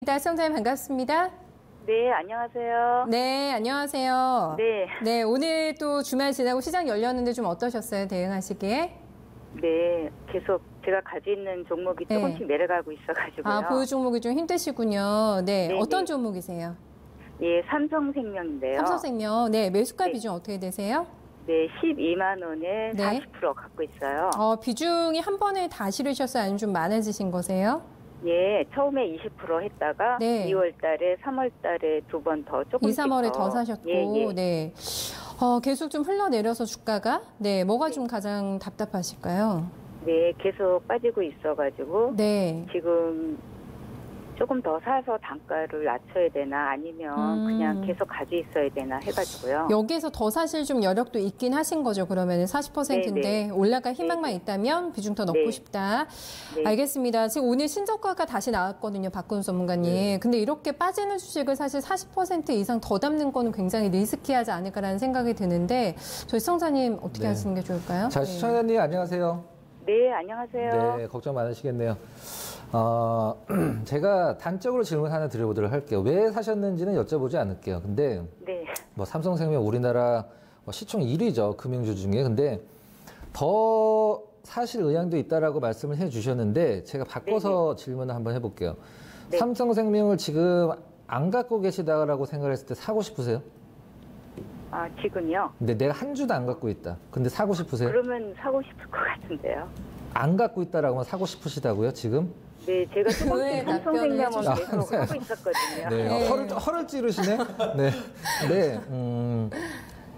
있습니다. 시청자님 반갑습니다. 네, 안녕하세요. 네, 안녕하세요. 네. 네, 오늘 또 주말 지나고 시장 열렸는데 좀 어떠셨어요? 대응하시기에? 네, 계속 제가 가지고 있는 종목이 조금씩 내려가고 있어가지고요. 아, 보유 종목이 좀 힘드시군요. 네, 네네. 어떤 종목이세요? 예, 삼성생명인데요. 삼성생명. 네, 매수가 네. 비중 어떻게 되세요? 네, 12만 원에 네. 40% 갖고 있어요. 비중이 한 번에 다 실으셨어요? 아니면 좀 많아지신 거세요? 예, 처음에 20% 했다가 네. 2월 달에, 3월 달에 두 번 더 2, 조금씩 3월에 더 사셨고, 예, 예. 네. 계속 좀 흘러내려서 주가가? 네, 뭐가 좀 가장 답답하실까요? 네, 계속 빠지고 있어가지고 네. 지금 조금 더 사서 단가를 낮춰야 되나 아니면 그냥 계속 가지고 있어야 되나 해가지고요. 여기에서 더 사실 좀 여력도 있긴 하신 거죠. 그러면 40%인데 네네. 올라갈 희망만 네네. 있다면 비중 더 넣고 네. 싶다. 네. 알겠습니다. 지금 오늘 신저가가 다시 나왔거든요. 박근우 전문가님. 네. 근데 이렇게 빠지는 주식을 사실 40% 이상 더 담는 거는 굉장히 리스키하지 않을까라는 생각이 드는데 저희 시청자님 어떻게 네. 하시는 게 좋을까요? 자, 시청자님 안녕하세요. 네, 안녕하세요. 네, 걱정 많으시겠네요. 제가 단적으로 질문 하나 드려보도록 할게요. 왜 사셨는지는 여쭤보지 않을게요. 근데 네. 뭐 삼성생명 우리나라 시총 1위죠. 금융주 중에. 근데 더 사실 의향도 있다라고 말씀을 해 주셨는데 제가 바꿔서 질문을 한번 해볼게요. 네. 삼성생명을 지금 안 갖고 계시다라고 생각했을 때 사고 싶으세요? 아, 지금요? 근데 내가 한 주도 안 갖고 있다. 근데 사고 싶으세요? 그러면 사고 싶을 것 같은데요. 안 갖고 있다라고 하면 사고 싶으시다고요, 지금? 네, 제가 왜 조금씩 답변을 삼성생명은 해주시죠? 계속 하고 있었거든요. 네, 네. 허를 찌르시네. 네, 네.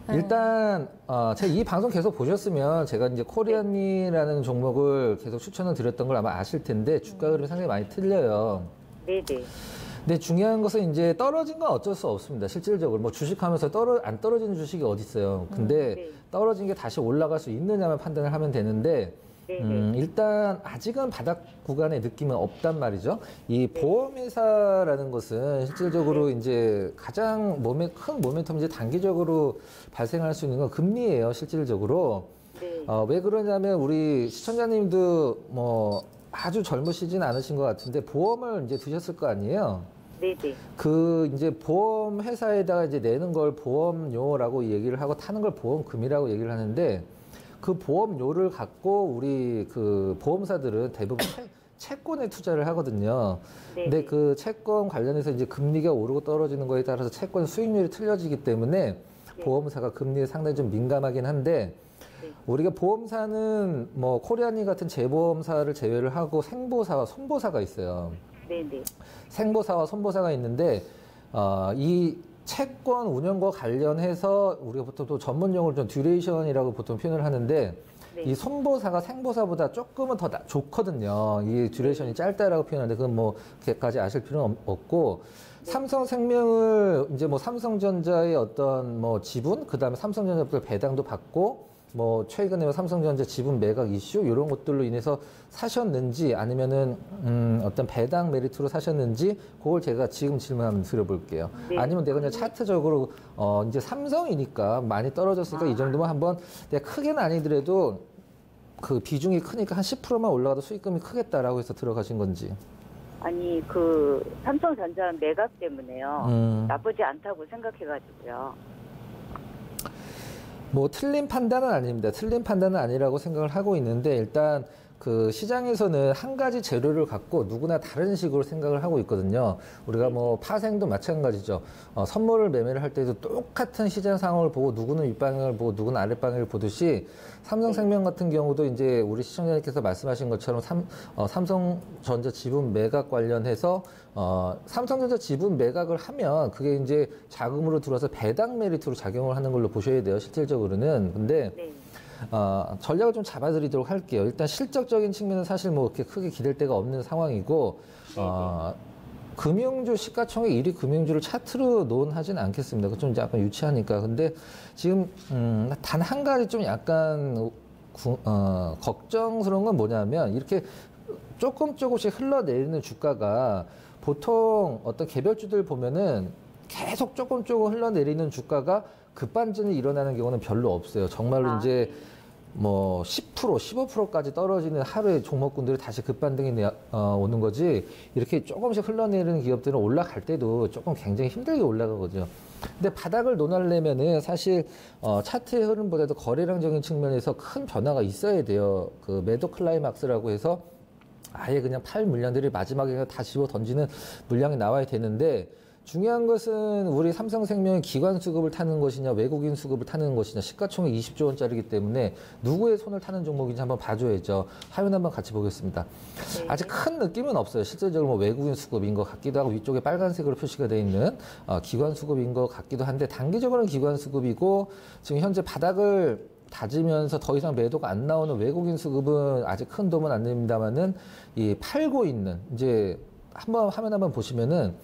일단 제가 이 방송 계속 보셨으면 제가 이제 코리안이라는 종목을 계속 추천을 드렸던 걸 아마 아실 텐데 주가 흐름이 상당히 많이 틀려요. 네, 네. 근데 중요한 것은 이제 떨어진 건 어쩔 수 없습니다. 실질적으로 뭐 주식하면서 안 떨어지는 주식이 어디 있어요. 근데 네. 떨어진 게 다시 올라갈 수 있느냐만 판단을 하면 되는데. 네, 네. 일단 아직은 바닥 구간의 느낌은 없단 말이죠. 이 보험회사라는 것은 실질적으로 이제 가장 큰 모멘텀 이제 단기적으로 발생할 수 있는 건 금리예요. 실질적으로. 네. 왜 그러냐면 우리 시청자님도 뭐 아주 젊으시진 않으신 것 같은데 보험을 이제 드셨을 거 아니에요. 네, 네. 그 이제 보험 회사에다가 이제 내는 걸 보험료라고 얘기를 하고 타는 걸 보험금이라고 얘기를 하는데 그 보험료를 갖고 우리 그 보험사들은 대부분 채권에 투자를 하거든요. 네. 근데 그 채권 관련해서 이제 금리가 오르고 떨어지는 거에 따라서 채권 수익률이 틀려지기 때문에 보험사가 금리에 상당히 좀 민감하긴 한데 우리가 보험사는 뭐 코리안이 같은 재보험사를 제외를 하고 생보사와 손보사가 있어요. 네, 네. 생보사와 손보사가 있는데 이 채권 운영과 관련해서 우리가 보통 또 전문 용어로 좀 듀레이션이라고 보통 표현을 하는데 네. 이 손보사가 생보사보다 조금은 더 좋거든요. 이 듀레이션이 짧다라고 표현하는데 그건 뭐 그렇게까지 아실 필요는 없고 삼성생명을 이제 뭐 삼성전자의 어떤 뭐 지분 그다음에 삼성전자부터 배당도 받고 뭐 최근에 뭐 삼성전자 지분 매각 이슈 이런 것들로 인해서 사셨는지 아니면은 어떤 배당 메리트로 사셨는지 그걸 제가 지금 질문 한번 드려볼게요. 네. 아니면 내가 그냥 차트적으로 이제 삼성이니까 많이 떨어졌으니까 이 정도면 한번 내가 크게는 아니더라도 그 비중이 크니까 한 10%만 올라가도 수익금이 크겠다라고 해서 들어가신 건지. 아니, 그 삼성전자 매각 때문에요. 나쁘지 않다고 생각해가지고요. 뭐 틀린 판단은 아닙니다. 틀린 판단은 아니라고 생각을 하고 있는데 일단 그 시장에서는 한 가지 재료를 갖고 누구나 다른 식으로 생각을 하고 있거든요. 우리가 뭐 파생도 마찬가지죠. 선물을 매매를 할 때도 똑같은 시장 상황을 보고 누구는 윗방향을 보고 누구는 아랫방향을 보듯이 삼성생명 같은 경우도 이제 우리 시청자님께서 말씀하신 것처럼 삼성전자 지분 매각 관련해서 삼성전자 지분 매각을 하면 그게 이제 자금으로 들어와서 배당 메리트로 작용을 하는 걸로 보셔야 돼요. 실질적으로는. 근데 네. 전략을 좀 잡아드리도록 할게요. 일단 실적적인 측면은 사실 뭐 그렇게 크게 기댈 데가 없는 상황이고, 금융주 시가총액 1위 금융주를 차트로 논하진 않겠습니다. 그건 좀 이제 약간 유치하니까. 근데 지금, 단 한 가지 좀 약간, 걱정스러운 건 뭐냐면, 이렇게 조금씩 흘러내리는 주가가 보통 어떤 개별주들 보면은 계속 조금 흘러내리는 주가가 급반전이 일어나는 경우는 별로 없어요. 정말로 이제 뭐 10%, 15%까지 떨어지는 하루에 종목군들이 다시 급반등이 오는 거지 이렇게 조금씩 흘러내리는 기업들은 올라갈 때도 조금 굉장히 힘들게 올라가거든요. 근데 바닥을 논하려면은 사실 차트의 흐름보다도 거래량적인 측면에서 큰 변화가 있어야 돼요. 그 매도 클라이막스라고 해서 아예 그냥 팔 물량들이 마지막에 다 집어 던지는 물량이 나와야 되는데 중요한 것은 우리 삼성생명이 기관 수급을 타는 것이냐 외국인 수급을 타는 것이냐 시가총액 20조 원짜리이기 때문에 누구의 손을 타는 종목인지 한번 봐줘야죠. 화면 한번 같이 보겠습니다. 네. 아직 큰 느낌은 없어요. 실질적으로 뭐 외국인 수급인 것 같기도 하고 위쪽에 빨간색으로 표시가 되어 있는 기관 수급인 것 같기도 한데 단기적으로는 기관 수급이고 지금 현재 바닥을 다지면서 더 이상 매도가 안 나오는 외국인 수급은 아직 큰 도움은 안 됩니다만은 이 팔고 있는 이제 한번 화면 한번 보시면은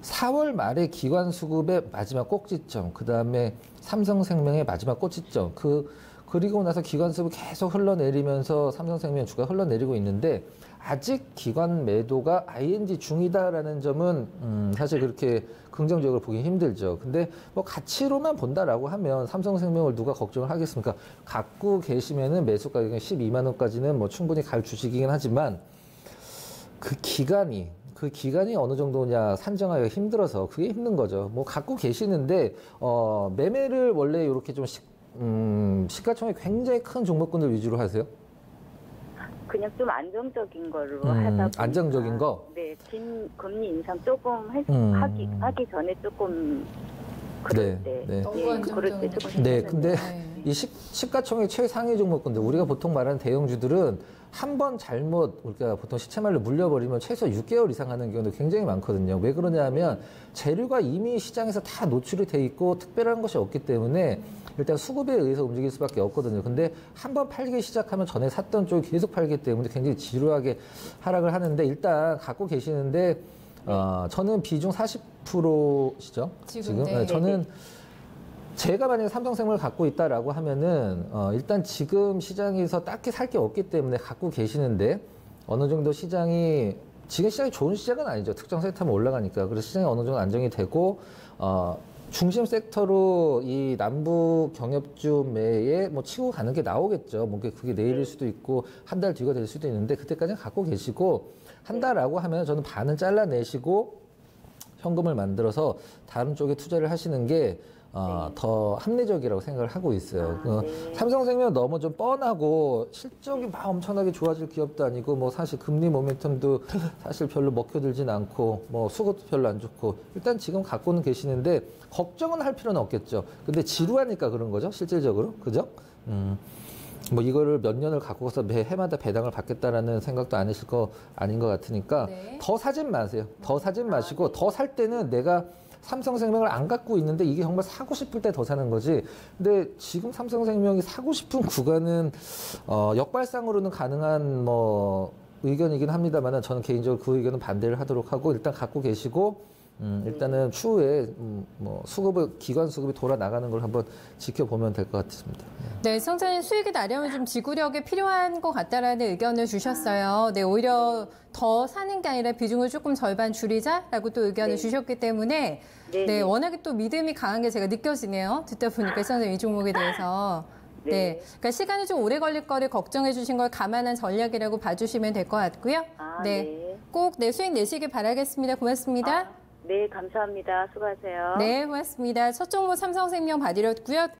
4월 말에 기관 수급의 마지막 꼭지점, 그 다음에 삼성생명의 마지막 꼭지점, 그리고 나서 기관 수급이 계속 흘러내리면서 삼성생명 주가 흘러내리고 있는데 아직 기관 매도가 ING 중이다라는 점은 사실 그렇게 긍정적으로 보기 힘들죠. 근데 뭐 가치로만 본다라고 하면 삼성생명을 누가 걱정을 하겠습니까? 갖고 계시면은 매수 가격이 12만 원까지는 뭐 충분히 갈 주식이긴 하지만 그 기간이 어느 정도냐 산정하기가 힘들어서 그게 힘든 거죠. 뭐 갖고 계시는데 매매를 원래 이렇게 좀 시가총액 굉장히 큰 종목군들 위주로 하세요? 그냥 좀 안정적인 걸로 하다 보니까 안정적인 거? 네, 긴 금리 인상 조금 하기 전에 조금 네, 그럴 때 네. 너무 그럴 때 조금 네, 근데 네. 이 시가총액 최상위 종목군들 우리가 보통 말하는 대형주들은 한 번 잘못 우리가 보통 시체말로 물려버리면 최소 6개월 이상 하는 경우도 굉장히 많거든요. 왜 그러냐면 재료가 이미 시장에서 다 노출이 돼 있고 특별한 것이 없기 때문에 일단 수급에 의해서 움직일 수밖에 없거든요. 근데 한 번 팔기 시작하면 전에 샀던 쪽이 계속 팔기 때문에 굉장히 지루하게 하락을 하는데 일단 갖고 계시는데 저는 비중 40%시죠? 지금 네. 저는 제가 만약에 삼성생명을 갖고 있다라고 하면은 일단 지금 시장에서 딱히 살 게 없기 때문에 갖고 계시는데 어느 정도 시장이 지금 시장이 좋은 시장은 아니죠. 특정 섹터만 올라가니까. 그래서 시장이 어느 정도 안정이 되고 중심 섹터로 이 남부 경협주 매에 뭐 치고 가는 게 나오겠죠. 뭐 그게 내일일 수도 있고 한 달 뒤가 될 수도 있는데 그때까지는 갖고 계시고 한다라고 하면 저는 반은 잘라내시고 현금을 만들어서 다른 쪽에 투자를 하시는 게 더 합리적이라고 생각을 하고 있어요. 네. 삼성생명 너무 좀 뻔하고 실적이 막 엄청나게 좋아질 기업도 아니고 뭐 사실 금리 모멘텀도 사실 별로 먹혀들진 않고 뭐 수급도 별로 안 좋고 일단 지금 갖고는 계시는데 걱정은 할 필요는 없겠죠. 근데 지루하니까 그런 거죠, 실질적으로. 그죠? 뭐 이거를 몇 년을 갖고 가서 매 해마다 배당을 받겠다라는 생각도 아니실 거 아닌 것 같으니까 네. 더 사진 마세요. 더 사진 마시고 더 살 때는 내가 삼성생명을 안 갖고 있는데 이게 정말 사고 싶을 때 더 사는 거지. 근데 지금 삼성생명이 사고 싶은 구간은 역발상으로는 가능한 뭐 의견이긴 합니다만 저는 개인적으로 그 의견은 반대를 하도록 하고 일단 갖고 계시고 일단은 추후에 뭐 기관 수급이 돌아 나가는 걸 한번 지켜보면 될 것 같습니다. 네, 성장님 수익이 나려면 좀 지구력이 필요한 것 같다라는 의견을 주셨어요. 네, 오히려 더 사는 게 아니라 비중을 조금 절반 줄이자라고 또 의견을 주셨기 때문에 네, 워낙에 또 믿음이 강한 게 제가 느껴지네요. 듣다 보니까 성장님 이 종목에 대해서. 네, 그러니까 시간이 좀 오래 걸릴 거를 걱정해 주신 걸 감안한 전략이라고 봐주시면 될 것 같고요. 네, 꼭 내 수익 내시길 바라겠습니다. 고맙습니다. 네, 감사합니다. 수고하세요. 네, 고맙습니다. 첫 종목 삼성생명 봐드렸고요.